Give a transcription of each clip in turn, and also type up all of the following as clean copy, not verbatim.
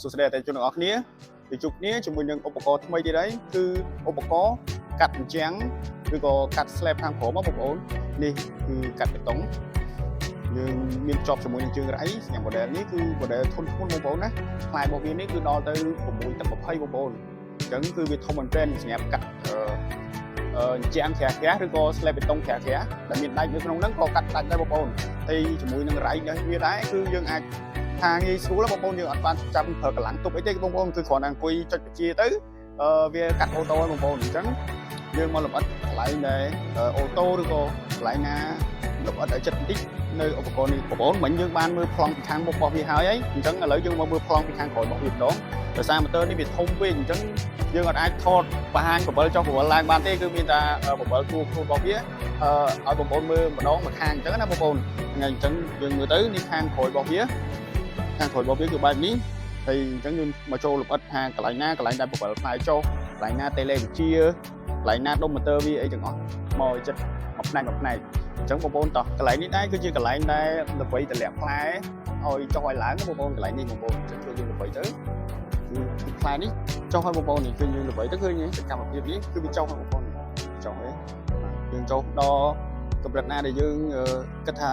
សុស្ដីអតិថិជនទាំងអស់គ្នាពីជួបគ្នាជាមួយនឹងឧបករណ៍ថ្មីទៀតហើយគឺឧបករណ៍កាត់អញ្ចាំងឬក៏កាត់ slab ខាងក្រោមបងប្អូននេះគឺកាត់បេតុងយើងមានជាប់ជាមួយនឹងជើងរ៉ៃសម្រាប់ model នេះគឺ model ធន់ធ្ងន់បងប្អូនណាផ្លែរបស់វានេះគឺដល់ទៅ6ទឹក20បងប្អូនអញ្ចឹងគឺវាធំមែនទែនសម្រាប់កាត់អញ្ចាំងក្រាស់ៗឬក៏ slab បេតុងក្រាស់ៗដែលមានដាច់នៅក្នុងហ្នឹងក៏កាត់ដាច់ដែរបងប្អូនហើយជាមួយនឹងរ៉ៃនេះវាដែរគឺយើងអាចថាងាយស្រួលបងប្អូនយើងអត់បានចាំប្រើកម្លាំងទប់អីទេបងប្អូនគឺគ្រាន់តែអង្គុយចុចបញ្ជាទៅវាកាត់អូតូហ្នឹងបងប្អូនអញ្ចឹងយើងមកលម្អិតកន្លែងដែលអូតូឬក៏កន្លែងណាលម្អិតឲ្យចិត្តបន្តិចនៅឧបករណ៍នេះបងប្អូនមិញយើងបានមើលប្លង់ពីខាងមុខរបស់វាហើយអញ្ចឹងឥឡូវយើងមកមើលប្លង់ពីខាងក្រោយរបស់វាម្ដងដោយសារម៉ូទ័រនេះវាធំពេកអញ្ចឹងយើងអាចថតបង្ហាញបបិលចុះបបិលឡើងបានទេគឺមានតែបបិលទូខ្លួនរបស់វាឲ្យបងប្អូនមើលម្ដងមួយខាងអញ្ចឹងណាបងប្អូនថ្ងៃអញ្ចឹងយើងមើលទៅនេះខាងក្រោយរបស់វាខាងក្រោយរបស់វាគឺបែបនេះហើយអញ្ចឹងយើងមកចូលលម្អិតថាកន្លែងណាកន្លែងដែលបបិលផ្លែចុះកន្លែងណាតេឡេវិជាកន្លែងណាដុំម៉ូទ័រវាអីទាំងអស់មកចិត្តមួយផ្នែកមួយផ្នែកអញ្ចឹងបងប្អូនតោះកន្លែងនេះដែរគឺជាកន្លែងដែលល្បីតម្លាក់ផ្លែឲ្យចុះឲ្យឡើងបងប្អូនកន្លែងនេះបងប្អូនអញ្ចឹងជួយយើងល្បីទៅគឺផ្លែនេះចុះឲ្យបងប្អូននេះគឺយើងល្បីទៅឃើញសកម្មភាពនេះគឺវាចុះឲ្យបងប្អូនចុះហើយយើងចុះដល់កម្រិតណាដែលយើងគិតថា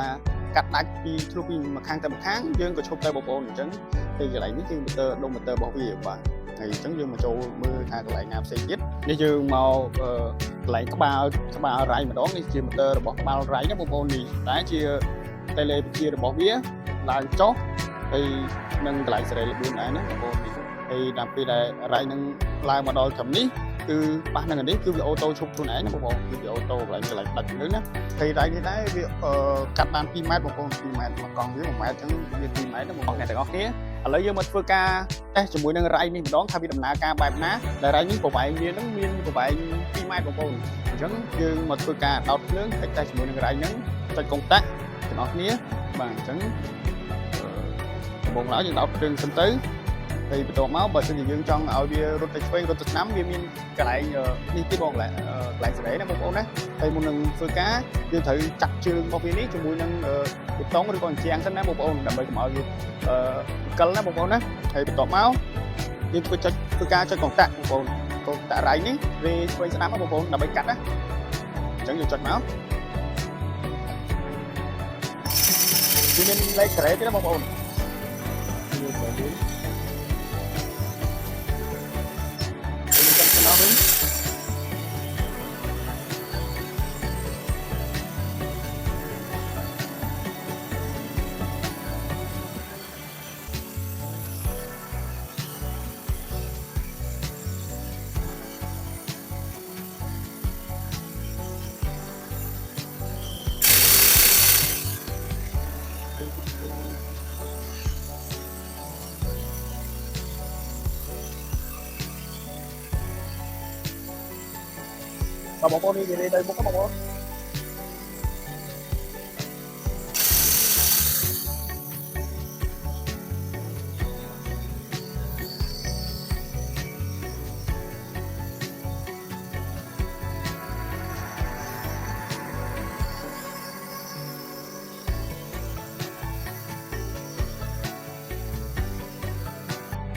កាត់ដាច់ពីធ្លុះពីមួយខាងទៅមួយខាងយើងក៏ឈប់ទៅបងប្អូនអញ្ចឹងទីកន្លែងនេះគឺម៉ូទ័រដុំម៉ូទ័ររបស់វាបាទហើយអញ្ចឹងយើងមកចូលមើលថាកន្លែងណាផ្សេងទៀតនេះយើងមកកន្លែងក្បាលរ៉ៃម្ដងនេះជាម៉ូទ័ររបស់ក្បាលរ៉ៃណាបងប្អូននេះតែជាតេឡេវិជារបស់វាឡើងចុះហើយនឹងកន្លែងសេរីល្បឿនដែរណាបងប្អូននេះហើយដល់ពេលដែលរ៉ៃនឹងឡើងមកដល់ត្រឹមនេះគឺប៉ះនឹងនេះគឺវាអូតូឈប់ខ្លួនឯងណាបងប្អូនគឺវាអូតូកន្លែងដាច់នឹងណាហើយរ៉ៃនេះដែរវាកាត់បាន2ម៉ែត្របងប្អូន2ម៉ែត្រមកកង់វា1ម៉ែត្រអញ្ចឹងវា2ម៉ែត្រណាបងប្អូនអ្នកទាំងអស់គ្នាឥឡូវយើងមកធ្វើការតេស្តជាមួយនឹងរ៉ៃនេះម្ដងថាវាដំណើរការបែបណាដែលរ៉ៃនេះប្រវែងវានឹងមានប្រវែង2ម៉ែត្របងប្អូនអញ្ចឹងយើងមកធ្វើការដោតភ្លើងតេស្តជាមួយនឹងរ៉ៃហ្នឹងចុចកុងតាក់ទាំងអស់គ្នាបាទអញ្ចឹងដំបូងឡើយយើងដោតភ្លើងសិនទៅហើយបន្ទាប់មកបើសិនជាយើងចង់ឲ្យវារត់ទៅឆ្វេងរត់ទៅស្ដាំវាមានកន្លែងនេះទៀតបងកន្លែងសេរីណាបងប្អូនណាហើយមុននឹងធ្វើការយើងត្រូវចាក់ជើងរបស់វានេះជាមួយនឹងបេតុងឬក៏អញ្ចាំងសិនណាបងប្អូនដើម្បីកុំឲ្យវាកិលណាបងប្អូនណាហើយបន្ទាប់មកយើងធ្វើការចុចកុងតាក់បងប្អូនកុងតាក់រ៉ៃនេះវាឆ្វេងស្ដាំណាបងប្អូនដើម្បីកាត់ណាអញ្ចឹងយើងចុចមកវាមានលេខសេរីទៀតណាបងប្អូនវិញ បងប្អូននេះនិយាយទៅមុខបងប្អូន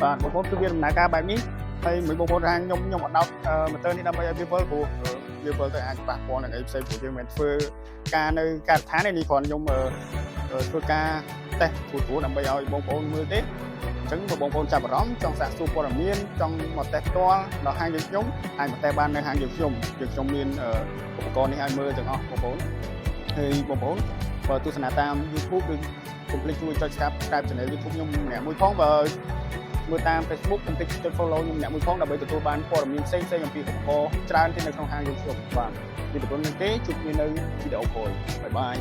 បាទបងប្អូនគឺវាដំណើរការបែបនេះហើយមួយបងប្អូនថាខ្ញុំអត់ដោតម៉ូទ័រនេះដើម្បីឲ្យវាវិលព្រោះវាវិលទៅអាចប៉ះពាល់នឹងអីផ្សេងព្រោះយើងមិនធ្វើការនៅការដ្ឋាននេះគ្រាន់ខ្ញុំធ្វើការតេស្តព្រោះដើម្បីឲ្យបងប្អូនមើលទេអញ្ចឹងបងប្អូនចាប់អារម្មណ៍ចង់សាកសួរព័ត៌មានចង់មកតេស្តផ្ទាល់ដល់ហាងយើងខ្ញុំអាចមកតេស្តបាននៅហាងយើងខ្ញុំមានឧបករណ៍នេះឲ្យមើលទាំងអស់បងប្អូនហើយបងប្អូនបើទស្សនាតាម YouTube ឬកុំភ្លេចជួយចុច Subscribe Channel YouTube ខ្ញុំម្នាក់មួយផងបើមើលតាម Facebook កុំភ្លេចចុច Follow ខ្ញុំម្នាក់មួយផងដើម្បីទទួលបានព័ត៌មានផ្សេងៗអំពីឧបករណ៍ច្រើនទៀតនៅក្នុងហាងយើងខ្ញុំបាទពីប្រព័ន្ធនេះទេជួបគ្នានៅវីដេអូក្រោយបាយបាយ